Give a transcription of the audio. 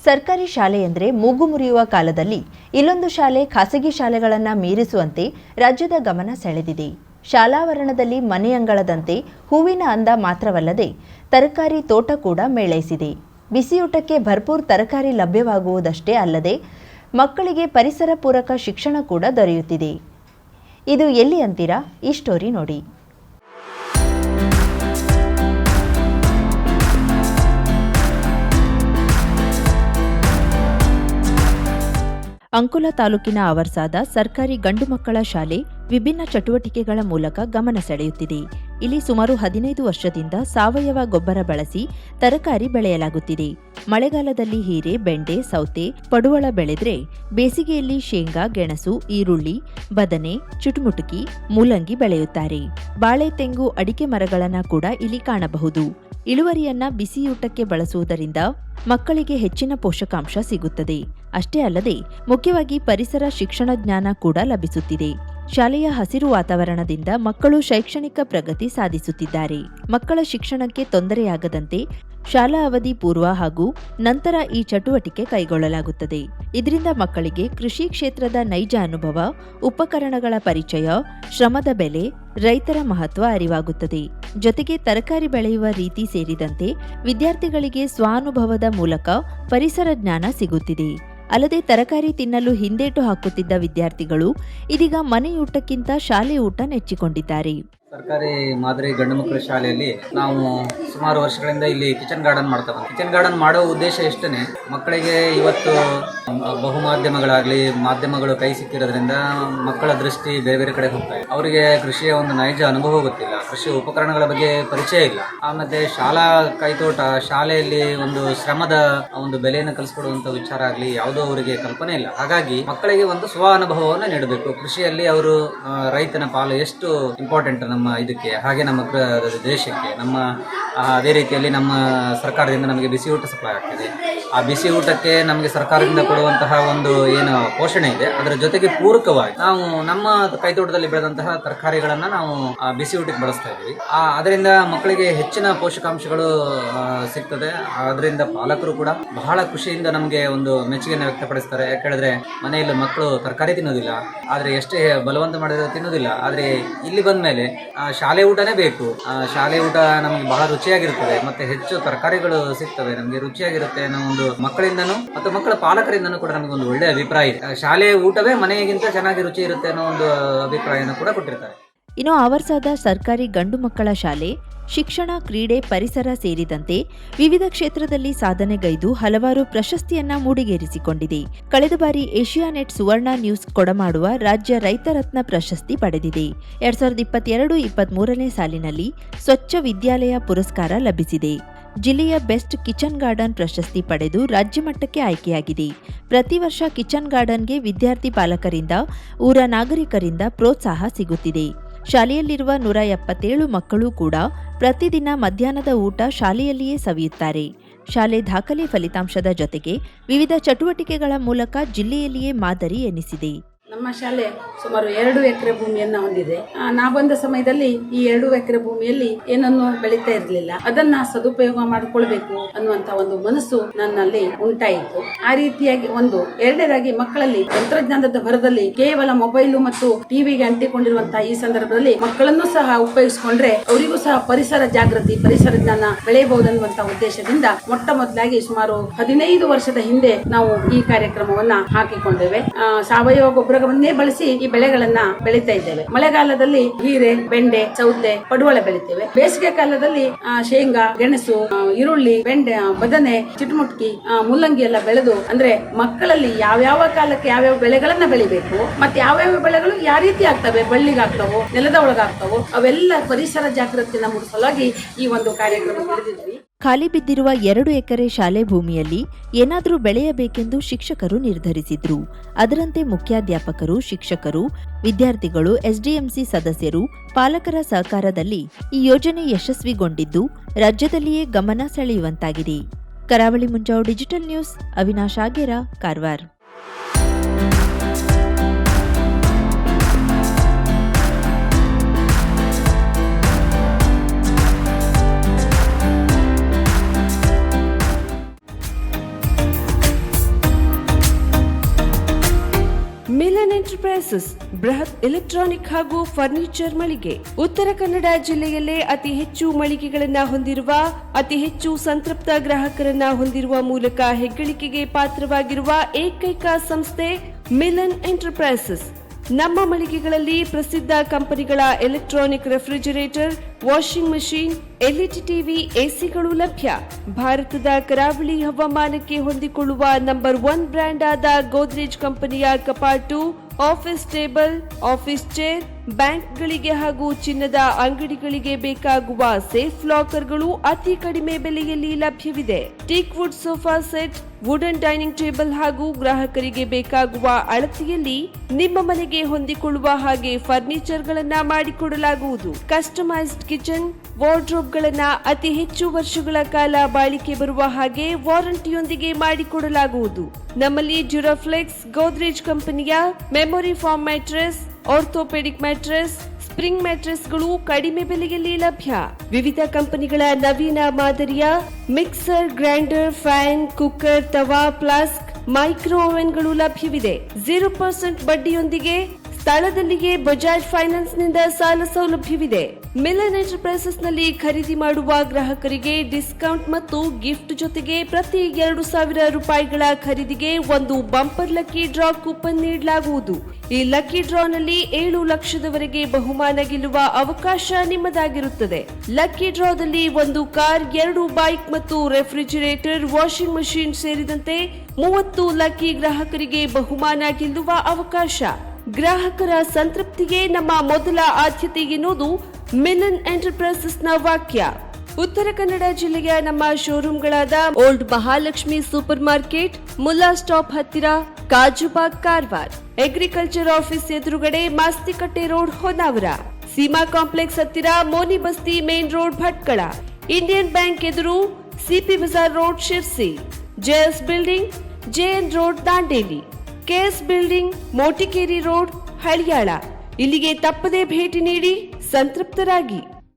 ಸರ್ಕಾರಿ ಶಾಲೆ ಎಂದರೆ ಮೂಗು ಮುರಿಯುವ ಕಾಲದಲ್ಲಿ ಇಲ್ಲೊಂದು ಶಾಲೆ ಖಾಸಗಿ ಶಾಲೆಗಳನ್ನು ಮೀರಿಸುವಂತೆ ರಾಜ್ಯದ ಗಮನ ಸೆಳೆದಿದೆ. ಶಾಲಾವರಣದಲ್ಲಿ ಮನೆಯಂಗಳದಂತೆ ಹೂವಿನ ಅಂದ ಮಾತ್ರವಲ್ಲದೆ ತರಕಾರಿ ತೋಟ ಕೂಡ ಮೇಳೈಸಿದೆ. ಬಿಸಿಯೂಟಕ್ಕೆ ಭರ್ಪೂರ್ ತರಕಾರಿ ಲಭ್ಯವಾಗುವುದಷ್ಟೇ ಅಲ್ಲದೆ ಮಕ್ಕಳಿಗೆ ಪರಿಸರ ಪೂರಕ ಶಿಕ್ಷಣ ಕೂಡ ದೊರೆಯುತ್ತಿದೆ. ಇದು ಎಲ್ಲಿ ಅಂತೀರಾ? ಈ ಸ್ಟೋರಿ ನೋಡಿ. ಅಂಕೋಲಾ ತಾಲೂಕಿನ ಆವರ್ಸಾದ ಸರ್ಕಾರಿ ಗಂಡು ಮಕ್ಕಳ ಶಾಲೆ ವಿಭಿನ್ನ ಚಟುವಟಿಕೆಗಳ ಮೂಲಕ ಗಮನ ಸೆಳೆಯುತ್ತಿದೆ. ಇಲ್ಲಿ ಸುಮಾರು 15 ವರ್ಷದಿಂದ ಸಾವಯವ ಗೊಬ್ಬರ ಬಳಸಿ ತರಕಾರಿ ಬೆಳೆಯಲಾಗುತ್ತಿದೆ. ಮಳೆಗಾಲದಲ್ಲಿ ಹೀರೆ, ಬೆಂಡೆ, ಸೌತೆ, ಪಡುವಳ ಬೆಳೆದ್ರೆ ಬೇಸಿಗೆಯಲ್ಲಿ ಶೇಂಗಾ, ಗೆಣಸು, ಈರುಳ್ಳಿ, ಬದನೆ, ಚುಟುಮುಟುಕಿ, ಮೂಲಂಗಿ ಬೆಳೆಯುತ್ತಾರೆ. ಬಾಳೆ, ತೆಂಗು, ಅಡಿಕೆ ಮರಗಳನ್ನು ಕೂಡ ಇಲ್ಲಿ ಕಾಣಬಹುದು. ಇಳುವರಿಯನ್ನ ಬಿಸಿಯೂಟಕ್ಕೆ ಬಳಸುವುದರಿಂದ ಮಕ್ಕಳಿಗೆ ಹೆಚ್ಚಿನ ಪೋಷಕಾಂಶ ಸಿಗುತ್ತದೆ. ಅಷ್ಟೇ ಅಲ್ಲದೆ ಮುಖ್ಯವಾಗಿ ಪರಿಸರ ಶಿಕ್ಷಣ ಜ್ಞಾನ ಕೂಡ ಲಭಿಸುತ್ತಿದೆ. ಶಾಲೆಯ ಹಸಿರು ವಾತಾವರಣದಿಂದ ಮಕ್ಕಳು ಶೈಕ್ಷಣಿಕ ಪ್ರಗತಿ ಸಾಧಿಸುತ್ತಿದ್ದಾರೆ. ಮಕ್ಕಳ ಶಿಕ್ಷಣಕ್ಕೆ ತೊಂದರೆಯಾಗದಂತೆ ಶಾಲಾ ಅವಧಿ ಪೂರ್ವ ಹಾಗೂ ನಂತರ ಈ ಚಟುವಟಿಕೆ ಕೈಗೊಳ್ಳಲಾಗುತ್ತದೆ. ಇದರಿಂದ ಮಕ್ಕಳಿಗೆ ಕೃಷಿ ಕ್ಷೇತ್ರದ ನೈಜ ಅನುಭವ, ಉಪಕರಣಗಳ ಪರಿಚಯ, ಶ್ರಮದ ಬೆಲೆ, ರೈತರ ಮಹತ್ವ ಅರಿವಾಗುತ್ತದೆ. ಜೊತೆಗೆ ತರಕಾರಿ ಬೆಳೆಯುವ ರೀತಿ ಸೇರಿದಂತೆ ವಿದ್ಯಾರ್ಥಿಗಳಿಗೆ ಸ್ವಾನುಭವದ ಮೂಲಕ ಪರಿಸರ ಜ್ಞಾನ ಸಿಗುತ್ತಿದೆ. ಅಲ್ಲದೆ ತರಕಾರಿ ತಿನ್ನಲು ಹಿಂದೇಟು ಹಾಕುತ್ತಿದ್ದ ವಿದ್ಯಾರ್ಥಿಗಳು ಇದೀಗ ಮನೆಯೂಟಕ್ಕಿಂತ ಶಾಲೆ ಊಟ ನೆಚ್ಚಿಕೊಂಡಿದ್ದಾರೆ. ಸರ್ಕಾರಿ ಮಾದರಿ ಗಂಡು ಮಕ್ಕಳ ಶಾಲೆಯಲ್ಲಿ ನಾವು ಸುಮಾರು ವರ್ಷಗಳಿಂದ ಇಲ್ಲಿ ಕಿಚನ್ ಗಾರ್ಡನ್ ಮಾಡ್ತಾ ಬಂದ್ವಿ. ಕಿಚನ್ ಗಾರ್ಡನ್ ಮಾಡೋ ಉದ್ದೇಶ ಇಷ್ಟೇ, ಮಕ್ಕಳಿಗೆ ಇವತ್ತು ಬಹುಮಾಧ್ಯಮಗಳಾಗಲಿ ಮಾಧ್ಯಮಗಳು ಕೈ ಸಿಕ್ಕಿರೋದ್ರಿಂದ ಮಕ್ಕಳ ದೃಷ್ಟಿ ಬೇರೆ ಬೇರೆ ಕಡೆ ಹೋಗ್ತಾ ಇದೆ. ಅವರಿಗೆ ಕೃಷಿಯ ಒಂದು ನೈಜ ಅನುಭವ ಗೊತ್ತಿಲ್ಲ, ಕೃಷಿ ಉಪಕರಣಗಳ ಬಗ್ಗೆ ಪರಿಚಯ ಇಲ್ಲ. ಮತ್ತೆ ಶಾಲಾ ಕೈತೋಟ, ಶಾಲೆಯಲ್ಲಿ ಒಂದು ಶ್ರಮದ ಒಂದು ಬೆಲೆಯನ್ನು ಕಲಿಸ್ಕೊಡುವಂತ ವಿಚಾರ ಆಗಲಿ ಯಾವುದೋ ಅವರಿಗೆ ಕಲ್ಪನೆ ಇಲ್ಲ. ಹಾಗಾಗಿ ಮಕ್ಕಳಿಗೆ ಒಂದು ಸ್ವ ಅನುಭವವನ್ನು ನೀಡಬೇಕು. ಕೃಷಿಯಲ್ಲಿ ಅವರು ರೈತನ ಪಾಲು ಎಷ್ಟು ಇಂಪಾರ್ಟೆಂಟ್ ನಮ್ಮ ಇದಕ್ಕೆ, ಹಾಗೆ ನಮ್ಮ ದೇಶಕ್ಕೆ, ನಮ್ಮ ಅದೇ ರೀತಿಯಲ್ಲಿ ನಮ್ಮ ಸರ್ಕಾರದಿಂದ ನಮಗೆ ಬಿಸಿ ಊಟ ಸಪ್ಲೈ ಆಗ್ತಿದೆ. ಆ ಬಿಸಿ ಊಟಕ್ಕೆ ನಮಗೆ ಸರ್ಕಾರದಿಂದ ಕೊಡುವಂತಹ ಒಂದು ಏನು ಪೋಷಣೆ ಇದೆ, ಅದರ ಜೊತೆಗೆ ಪೂರಕವಾಗಿ ನಾವು ನಮ್ಮ ಕೈತೋಟದಲ್ಲಿ ಬೆಳೆದಂತಹ ತರಕಾರಿಗಳನ್ನ ನಾವು ಬಿಸಿ ಊಟಕ್ಕೆ ಬಳಸ್ತಾ ಇದ್ದೀವಿ. ಅದರಿಂದ ಮಕ್ಕಳಿಗೆ ಹೆಚ್ಚಿನ ಪೋಷಕಾಂಶಗಳು ಸಿಗ್ತದೆ. ಅದರಿಂದ ಪಾಲಕರು ಕೂಡ ಬಹಳ ಖುಷಿಯಿಂದ ನಮಗೆ ಒಂದು ಮೆಚ್ಚುಗೆಯನ್ನು ವ್ಯಕ್ತಪಡಿಸ್ತಾರೆ. ಯಾಕಂದ್ರೆ ಮನೆಯಲ್ಲಿ ಮಕ್ಕಳು ತರಕಾರಿ ತಿನ್ನೋದಿಲ್ಲ, ಆದ್ರೆ ಎಷ್ಟೇ ಬಲವಂತ ಮಾಡಿದ್ರೆ ತಿನ್ನೋದಿಲ್ಲ. ಆದ್ರೆ ಇಲ್ಲಿ ಬಂದ ಮೇಲೆ ಶಾಲೆ ಊಟನೇ ಬೇಕು. ಶಾಲೆ ಊಟ ನಮಗೆ ಬಹಳ ರುಚಿಯಾಗಿರುತ್ತದೆ, ಮತ್ತೆ ಹೆಚ್ಚು ತರಕಾರಿಗಳು ಸಿಗ್ತವೆ, ನಮಗೆ ರುಚಿಯಾಗಿರುತ್ತೆ ಅನ್ನೋ ಒಂದು ಮಕ್ಕಳಿಂದನೂ ಮತ್ತು ಮಕ್ಕಳ ಪಾಲಕರಿಂದನೂ ಕೂಡ ನಮಗೆ ಒಂದು ಒಳ್ಳೆಯ ಅಭಿಪ್ರಾಯ ಇದೆ. ಶಾಲೆ ಊಟವೇ ಮನೆಗಿಂತ ಚೆನ್ನಾಗಿ ರುಚಿ ಇರುತ್ತೆ ಅನ್ನೋ ಒಂದು ಅಭಿಪ್ರಾಯನ ಕೂಡ ಕೊಟ್ಟಿರ್ತಾರೆ. ಇನ್ನು ಆವರ್ಸಾದ ಸರ್ಕಾರಿ ಗಂಡು ಮಕ್ಕಳ ಶಾಲೆ ಶಿಕ್ಷಣ, ಕ್ರೀಡೆ, ಪರಿಸರ ಸೇರಿದಂತೆ ವಿವಿಧ ಕ್ಷೇತ್ರದಲ್ಲಿ ಸಾಧನೆಗೈದು ಹಲವಾರು ಪ್ರಶಸ್ತಿಯನ್ನ ಮೂಡಿಗೇರಿಸಿಕೊಂಡಿದೆ. ಕಳೆದ ಬಾರಿ ಏಷ್ಯಾನೆಟ್ ಸುವರ್ಣ ನ್ಯೂಸ್ ಕೊಡಮಾಡುವ ರಾಜ್ಯ ರೈತ ರತ್ನ ಪ್ರಶಸ್ತಿ ಪಡೆದಿದೆ. 2022-23ನೇ ಸಾಲಿನಲ್ಲಿ ಸ್ವಚ್ಛ ವಿದ್ಯಾಲಯ ಪುರಸ್ಕಾರ ಲಭಿಸಿದೆ. ಜಿಲ್ಲೆಯ ಬೆಸ್ಟ್ ಕಿಚನ್ ಗಾರ್ಡನ್ ಪ್ರಶಸ್ತಿ ಪಡೆದು ರಾಜ್ಯ ಮಟ್ಟಕ್ಕೆ ಆಯ್ಕೆಯಾಗಿದೆ. ಪ್ರತಿ ವರ್ಷ ಕಿಚನ್ ಗಾರ್ಡನ್ಗೆ ವಿದ್ಯಾರ್ಥಿ ಪಾಲಕರಿಂದ, ಊರ ನಾಗರಿಕರಿಂದ ಪ್ರೋತ್ಸಾಹ ಸಿಗುತ್ತಿದೆ. ಶಾಲೆಯಲ್ಲಿರುವ 177 ಮಕ್ಕಳು ಕೂಡ ಪ್ರತಿದಿನ ಮಧ್ಯಾಹ್ನದ ಊಟ ಶಾಲೆಯಲ್ಲಿಯೇ ಸವಿಯುತ್ತಾರೆ. ಶಾಲೆ ದಾಖಲೆ ಫಲಿತಾಂಶದ ಜೊತೆಗೆ ವಿವಿಧ ಚಟುವಟಿಕೆಗಳ ಮೂಲಕ ಜಿಲ್ಲೆಯಲ್ಲಿಯೇ ಮಾದರಿ ಎನಿಸಿದೆ. ನಮ್ಮ ಶಾಲೆ ಸುಮಾರು 2 ಎಕರೆ ಭೂಮಿಯನ್ನ ಹೊಂದಿದೆ. ನಾ ಬಂದ ಸಮಯದಲ್ಲಿ ಈ 2 ಎಕರೆ ಭೂಮಿಯಲ್ಲಿ ಏನನ್ನು ಬೆಳೀತಾ ಇರಲಿಲ್ಲ. ಅದನ್ನ ಸದುಪಯೋಗ ಮಾಡಿಕೊಳ್ಬೇಕು ಅನ್ನುವಂತ ಒಂದು ಮನಸ್ಸು ನನ್ನಲ್ಲಿ ಉಂಟಾಯಿತು. ಆ ರೀತಿಯಾಗಿ ಎರಡನೇದಾಗಿ ಮಕ್ಕಳಲ್ಲಿ ತಂತ್ರಜ್ಞಾನದ ಭರದಲ್ಲಿ ಕೇವಲ ಮೊಬೈಲು ಮತ್ತು ಟಿವಿಗೆ ಅಂಟಿಕೊಂಡಿರುವಂತಹ ಈ ಸಂದರ್ಭದಲ್ಲಿ ಮಕ್ಕಳನ್ನು ಸಹ ಉಪಯೋಗಿಸಿಕೊಂಡ್ರೆ ಅವರಿಗೂ ಸಹ ಪರಿಸರ ಜಾಗೃತಿ, ಪರಿಸರ ಜ್ಞಾನ ಬೆಳೆಯಬಹುದನ್ನುವಂತ ಉದ್ದೇಶದಿಂದ ಮೊಟ್ಟ ಮೊದಲಾಗಿ ಸುಮಾರು 15 ವರ್ಷದ ಹಿಂದೆ ನಾವು ಈ ಕಾರ್ಯಕ್ರಮವನ್ನ ಹಾಕಿಕೊಂಡೇವೆ. ಸಾವಯವ ಗೊಬ್ಬರವನ್ನೇ ಬಳಸಿ ಈ ಬೆಳೆಗಳನ್ನ ಬೆಳೀತಾ ಇದ್ದೇವೆ. ಮಳೆಗಾಲದಲ್ಲಿ ಹೀರೆ, ಬೆಂಡೆ, ಸೌತೆ, ಪಡುವಳ ಬೆಳಿತೇವೆ. ಬೇಸಿಗೆ ಕಾಲದಲ್ಲಿ ಶೇಂಗಾ, ಗೆಣಸು, ಈರುಳ್ಳಿ, ಬೆಂಡೆ, ಬದನೆ, ಚಿಟುಮುಟ್ಕಿ, ಮೂಲಂಗಿ ಎಲ್ಲ ಬೆಳೆದು, ಅಂದ್ರೆ ಮಕ್ಕಳಲ್ಲಿ ಯಾವ್ಯಾವ ಕಾಲಕ್ಕೆ ಯಾವ್ಯಾವ ಬೆಳೆಗಳನ್ನ ಬೆಳಿಬೇಕು, ಮತ್ತೆ ಯಾವ್ಯಾವ ಬೆಳೆಗಳು ಯಾವ ರೀತಿ ಆಗ್ತವೆ, ಬಳ್ಳಿಗಾಗ್ತವೋ, ನೆಲದ ಒಳಗಾಗ್ತವೋ, ಅವೆಲ್ಲ ಪರಿಸರ ಜಾಗೃತಿನ ಮೂಡಿಸಲಾಗಿ ಈ ಒಂದು ಕಾರ್ಯಕ್ರಮ ನಡೆದಿದ್ವಿ. ಖಾಲಿ ಬಿದ್ದಿರುವ 2 ಎಕರೆ ಶಾಲೆ ಭೂಮಿಯಲ್ಲಿ ಏನಾದರೂ ಬೆಳೆಯಬೇಕೆಂದು ಶಿಕ್ಷಕರು ನಿರ್ಧರಿಸಿದ್ರು. ಅದರಂತೆ ಮುಖ್ಯಾಧ್ಯಾಪಕರು, ಶಿಕ್ಷಕರು, ವಿದ್ಯಾರ್ಥಿಗಳು, ಎಸ್ಡಿಎಂಸಿ ಸದಸ್ಯರು, ಪಾಲಕರ ಸಹಕಾರದಲ್ಲಿ ಈ ಯೋಜನೆ ಯಶಸ್ವಿಗೊಂಡಿದ್ದು ರಾಜ್ಯದಲ್ಲಿಯೇ ಗಮನ ಸೆಳೆಯುವಂತಾಗಿದೆ. Karavali Munjavu digital news, Avinash Agera, Karwar. Enterprises ಬೃಹತ್ ಎಲೆಕ್ಟ್ರಾನಿಕ್ ಹಾಗೂ ಫರ್ನಿಚರ್ ಮಳಿಗೆ. ಉತ್ತರ ಕನ್ನಡ ಜಿಲ್ಲೆಯಲ್ಲೇ ಅತಿ ಹೆಚ್ಚು ಮಳಿಗೆಗಳನ್ನ ಹೊಂದಿರುವ, ಅತಿ ಹೆಚ್ಚು ಸಂತೃಪ್ತ ಗ್ರಾಹಕರನ್ನ ಹೊಂದಿರುವ ಮೂಲಕ ಹೆಗ್ಗಳಿಕೆಗೆ ಪಾತ್ರವಾಗಿರುವ ಏಕೈಕ ಸಂಸ್ಥೆ ಮಿಲನ್ ಎಂಟರ್ಪ್ರೈಸಸ್. ನಮ್ಮ ಮಳಿಗೆಗಳಲ್ಲಿ ಪ್ರಸಿದ್ಧ ಕಂಪನಿಗಳ electronic refrigerator, washing machine, LED TV, ಎಸಿಗಳು ಲಭ್ಯ. ಭಾರತದ ಕರಾವಳಿ ಹವಾಮಾನಕ್ಕೆ ಹೊಂದಿಕೊಳ್ಳುವ ನಂಬರ್ 1 ಬ್ರ್ಯಾಂಡ್ ಆದ ಗೋದ್ರೇಜ್ ಕಂಪನಿಯ ಕಪಾಟು, ಆಫೀಸ್ ಟೇಬಲ್, ಆಫೀಸ್ ಚೇರ್, ಬ್ಯಾಂಕ್ಗಳಿಗೆ ಹಾಗೂ ಚಿನ್ನದ ಅಂಗಡಿಗಳಿಗೆ ಬೇಕಾಗುವ ಸೇಫ್ ಲಾಕರ್ಗಳು ಅತಿ ಕಡಿಮೆ ಬೆಲೆಯಲ್ಲಿ ಲಭ್ಯವಿದೆ. Teak wood sofa set, wooden dining table ಹಾಗೂ ಗ್ರಾಹಕರಿಗೆ ಬೇಕಾಗುವ ಅಳತೆಯಲ್ಲಿ ನಿಮ್ಮ ಮನೆಗೆ ಹೊಂದಿಕೊಳ್ಳುವ ಹಾಗೆ ಫರ್ನಿಚರ್ ಗಳನ್ನ ಮಾಡಿಕೊಡಲಾಗುವುದು. ಕಸ್ಟಮೈಸ್ಡ್ ಕಿಚನ್, ವಾರ್ಡ್ರೋಬ್ ಗಳನ್ನ ಅತಿ ಹೆಚ್ಚು ವರ್ಷಗಳ ಕಾಲ ಬಾಳಿಕೆ ಬರುವ ಹಾಗೆ ವಾರಂಟಿಯೊಂದಿಗೆ ಮಾಡಿಕೊಡಲಾಗುವುದು. ನಮ್ಮಲ್ಲಿ ಡ್ಯೂರಾಫ್ಲೆಕ್ಸ್, ಗೋದ್ರೇಜ್ ಕಂಪನಿಯ memory foam mattress, orthopedic mattress, spring ಮ್ಯಾಟ್ರೆಸ್ಗಳು ಕಡಿಮೆ ಬೆಲೆಯಲ್ಲಿ ಲಭ್ಯ. ವಿವಿಧ ಕಂಪನಿಗಳ ನವೀನ ಮಾದರಿಯ mixer, grinder, fan, cooker, tawa, flask, micro ಓವೆನ್ಗಳು ಲಭ್ಯವಿದೆ. 0% ಬಡ್ಡಿಯೊಂದಿಗೆ ಸ್ಥಳದಲ್ಲಿಯೇ ಬಜಾಜ್ ಫೈನಾನ್ಸ್ ನಿಂದ ಸಾಲ ಸೌಲಭ್ಯವಿದೆ. ಮಿಲನ್ ಎಂಟರ್ಪ್ರೈಸಸ್ ನಲ್ಲಿ ಖರೀದಿ ಮಾಡುವ ಗ್ರಾಹಕರಿಗೆ ಡಿಸ್ಕೌಂಟ್ ಮತ್ತು ಗಿಫ್ಟ್ ಜೊತೆಗೆ ಪ್ರತಿ 2,000 ರೂಪಾಯಿಗಳ ಖರೀದಿಗೆ ಒಂದು ಬಂಪರ್ ಲಕ್ಕಿ ಡ್ರಾ ಕೂಪನ್ ನೀಡಲಾಗುವುದು. ಈ ಲಕ್ಕಿ ಡ್ರಾ ನಲ್ಲಿ 7 ಲಕ್ಷದವರೆಗೆ ಬಹುಮಾನ ಗೆಲ್ಲುವ ಅವಕಾಶ ನಿಮ್ಮದಾಗಿರುತ್ತದೆ. ಲಕ್ಕಿ ಡ್ರಾದಲ್ಲಿ 1 ಕಾರ್, 2 ಬೈಕ್ ಮತ್ತು ರೆಫ್ರಿಜರೇಟರ್, ವಾಷಿಂಗ್ ಮಷೀನ್ ಸೇರಿದಂತೆ 30 ಲಕ್ಕಿ ಗ್ರಾಹಕರಿಗೆ ಬಹುಮಾನ ಗೆಲ್ಲುವ ಅವಕಾಶ. ಗ್ರಾಹಕರ ಸಂತೃಪ್ತಿಗೆ ನಮ್ಮ ಮೊದಲ ಆದ್ಯತೆ ಎನ್ನುವುದು ಮಿಲನ್ ಎಂಟರ್ಪ್ರೈಸಸ್ ನ ವಾಕ್ಯ. ಉತ್ತರ ಕನ್ನಡ ಜಿಲ್ಲೆಯ ನಮ್ಮ ಶೋರೂಮ್ಗಳಾದ old Mahalakshmi super market, Mulla stop ಹತ್ತಿರ, ಕಾಜುಬಾಗ್, ಕಾರವಾರ, ಅಗ್ರಿಕಲ್ಚರ್ ಆಫೀಸ್ ಎದುರುಗಡೆ, ಮಾಸ್ತಿಕಟ್ಟೆ ರೋಡ್, ಹೊನ್ನಾವರ, ಸೀಮಾ ಕಾಂಪ್ಲೆಕ್ಸ್ ಹತ್ತಿರ, Moni Basti main road, Bhatkal, Indian bank ಎದುರು, CP Bazaar road, Sirsi, JS building, JN road, Dandeli, KS building, Motikeri road, Haliyal. ಇಲ್ಲಿಗೆ ತಪ್ಪದೇ ಭೇಟಿ ನೀಡಿ ಸಂತೃಪ್ತರಾಗಿ.